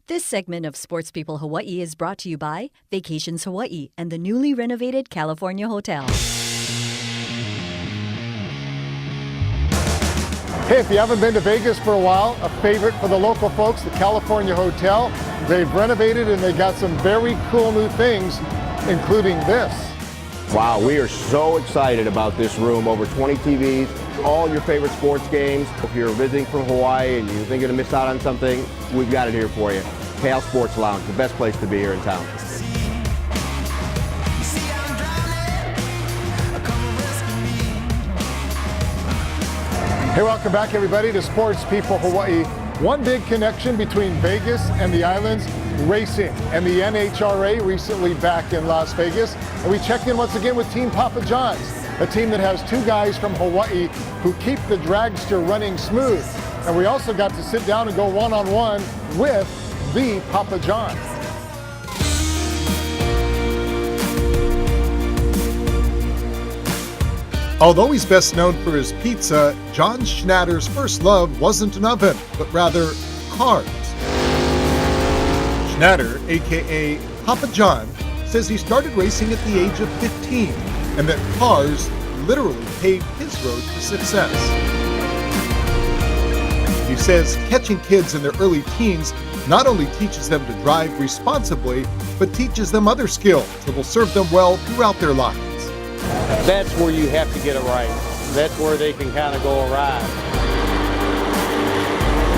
This segment of Sports People Hawaii is brought to you by Vacations Hawaii and the newly renovated California Hotel. Hey, if you haven't been to Vegas for a while, a favorite for the local folks, the California Hotel. They've renovated and they got some very cool new things, including this. Wow, we are so excited about this room. Over 20 TVs, all your favorite sports games. If you're visiting from Hawaii and you think you're gonna miss out on something, we've got it here for you. Cal Sports Lounge, the best place to be here in town. Hey, welcome back everybody to Sports People Hawaii. One big connection between Vegas and the islands, racing, and the NHRA recently back in Las Vegas. And we check in once again with Team Papa John's, a team that has two guys from Hawaii who keep the dragster running smooth. And we also got to sit down and go one-on-one with the Papa John. Although he's best known for his pizza, John Schnatter's first love wasn't an oven, but rather cars. Schnatter, aka Papa John, says he started racing at the age of 15 and that cars literally paved his road to success. He says catching kids in their early teens not only teaches them to drive responsibly, but teaches them other skills that will serve them well throughout their lives. That's where you have to get it right. That's where they can kind of go awry.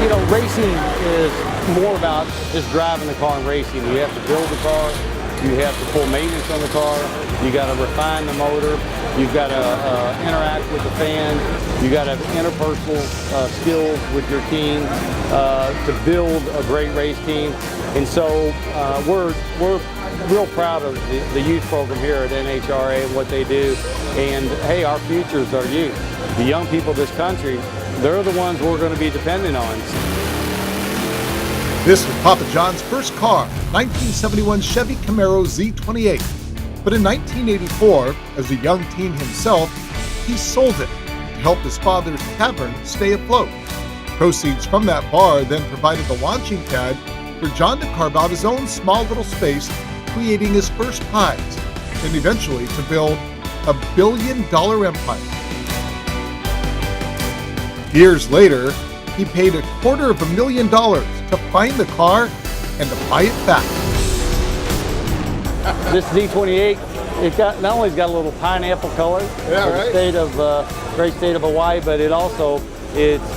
You know, racing is more about just driving the car and racing. You have to build the car. You have to pull maintenance on the car. You got to refine the motor. You've got to interact with the fans. You got to have interpersonal skills with your team to build a great race team. And so we're real proud of the youth program here at NHRA and what they do. And hey, our futures are youth. The young people of this country, they're the ones we're going to be dependent on. This was Papa John's first car, 1971 Chevy Camaro Z28. But in 1984, as a young teen himself, he sold it to help his father's tavern stay afloat. Proceeds from that bar then provided the launching pad for John to carve out his own small little space, creating his first pies, and eventually to build a $1 billion empire. Years later, he paid $250,000 to find the car and to buy it back. This Z28, it got not only got a little pineapple color for the state of great state of Hawaii, but it also it's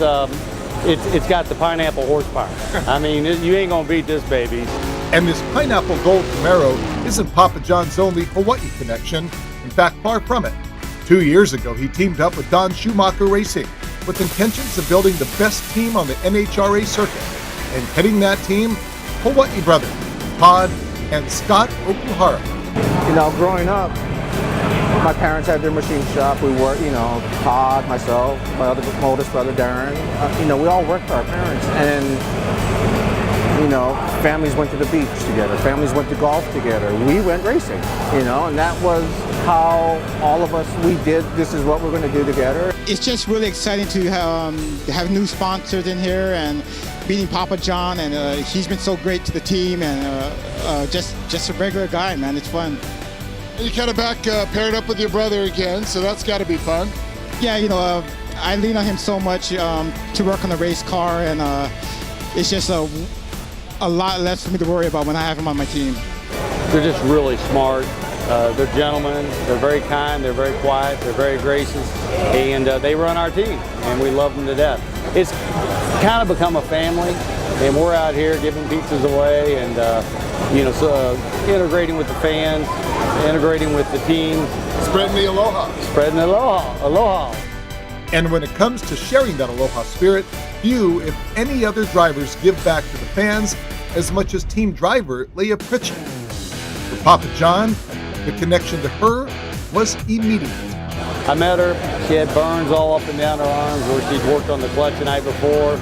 got the pineapple horsepower. I mean, you ain't gonna beat this baby. And this pineapple gold Camaro isn't Papa John's only Hawaii connection. In fact, far from it. 2 years ago, he teamed up with Don Schumacher Racing with intentions of building the best team on the NHRA circuit. And heading that team, Hawaii brothers, Todd and Scott Okuhara. You know, growing up, my parents had their machine shop. We worked, you know, Todd, myself, my oldest brother, Darren. You know, we all worked for our parents. And you know, families went to the beach together. Families went to golf together. We went racing, you know, and that was how all of us, we did, this is what we're going to do together. It's just really exciting to have new sponsors in here and meeting Papa John, and he's been so great to the team, and just a regular guy, man. It's fun. And you kind of paired up with your brother again, so that's got to be fun. Yeah, you know, I lean on him so much to work on the race car, and it's just a lot less for me to worry about when I have him on my team. They're just really smart. They're gentlemen. They're very kind. They're very quiet. They're very gracious. And they run our team, and we love them to death. It's kind of become a family, and we're out here giving pizzas away and, you know, so, integrating with the fans, integrating with the team. Spreading the aloha. Spreading the aloha. Aloha. And when it comes to sharing that aloha spirit, few, if any other drivers give back to the fans as much as team driver Leah Pritchett. For Papa John, the connection to her was immediate. I met her. She had burns all up and down her arms where she'd worked on the clutch the night before.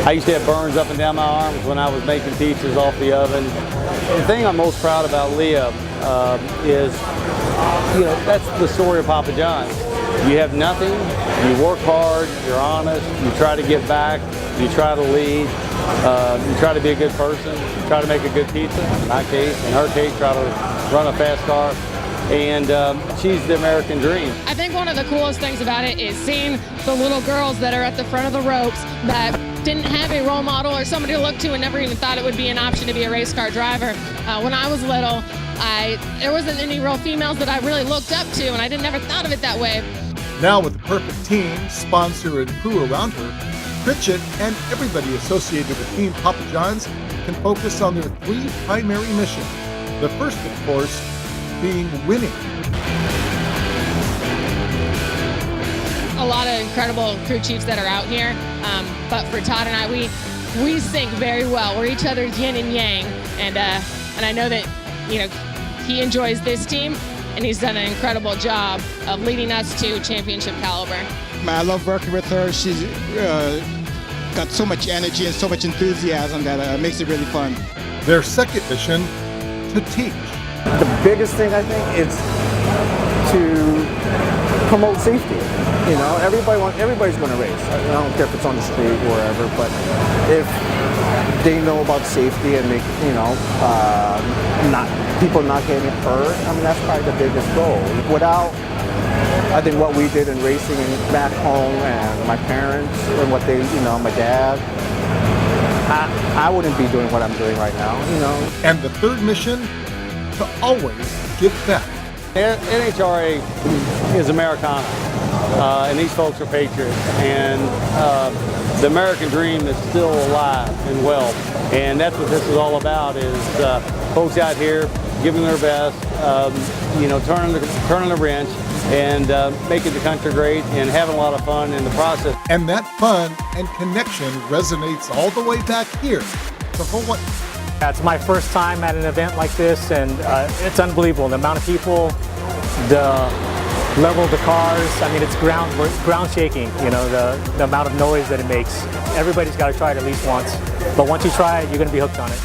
I used to have burns up and down my arms when I was making pizzas off the oven. The thing I'm most proud about Leah is, you know, that's the story of Papa John. You have nothing, you work hard, you're honest, you try to give back, you try to lead, You try to be a good person, try to make a good pizza. In my case, in her case, try to run a fast car. And she's the American dream. I think one of the coolest things about it is seeing the little girls that are at the front of the ropes that didn't have a role model or somebody to look to and never even thought it would be an option to be a race car driver. When I was little, there wasn't any real females that I really looked up to, and I never thought of it that way. Now with the perfect team, sponsor, and crew around her, Pritchett and everybody associated with Team Papa John's can focus on their three primary missions. The first, of course, being winning. A lot of incredible crew chiefs that are out here, but for Todd and I, we sync very well. We're each other's yin and yang, and I know that he enjoys this team, and he's done an incredible job of leading us to championship caliber. I love working with her. She's got so much energy and so much enthusiasm that makes it really fun. Their second mission, to teach. The biggest thing I think is to promote safety. Everybody's going to race. I don't care if it's on the street or wherever, but if they know about safety and people not getting hurt, I mean, that's probably the biggest goal. Without, I think, what we did in racing and back home and my parents and what they, my dad, I wouldn't be doing what I'm doing right now, And the third mission, to always give back. NHRA is Americana, and these folks are patriots, and the American dream is still alive and well, and that's what this is all about, is folks out here giving their best, turning the wrench, and making the country great and having a lot of fun in the process. And that fun and connection resonates all the way back here to Hawaii. It's my first time at an event like this, and it's unbelievable. The amount of people, the level of the cars, I mean, it's ground shaking, the amount of noise that it makes. Everybody's got to try it at least once. But once you try it, you're going to be hooked on it.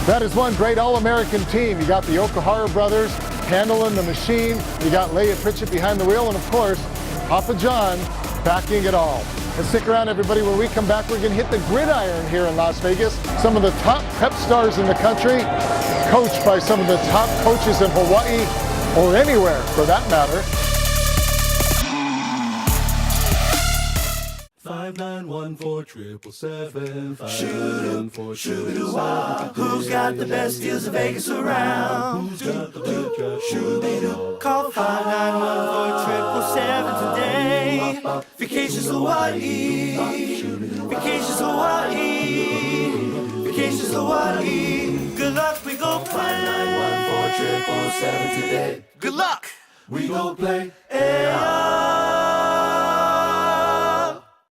That is one great all-American team. You got the Okuhara brothers handling the machine. You got Leah Pritchett behind the wheel, and of course, Papa John backing it all. And stick around, everybody. When we come back, we're going to hit the gridiron here in Las Vegas. Some of the top prep stars in the country, coached by some of the top coaches in Hawaii, or anywhere for that matter. 5914777. Who's got the best deals in Vegas around? Who's got the best job? Call 5914777 today. Vacations Hawaii. Vacations Hawaii. Vacations Hawaii. Good luck, we go play. 5914777 today. Good luck, we go play.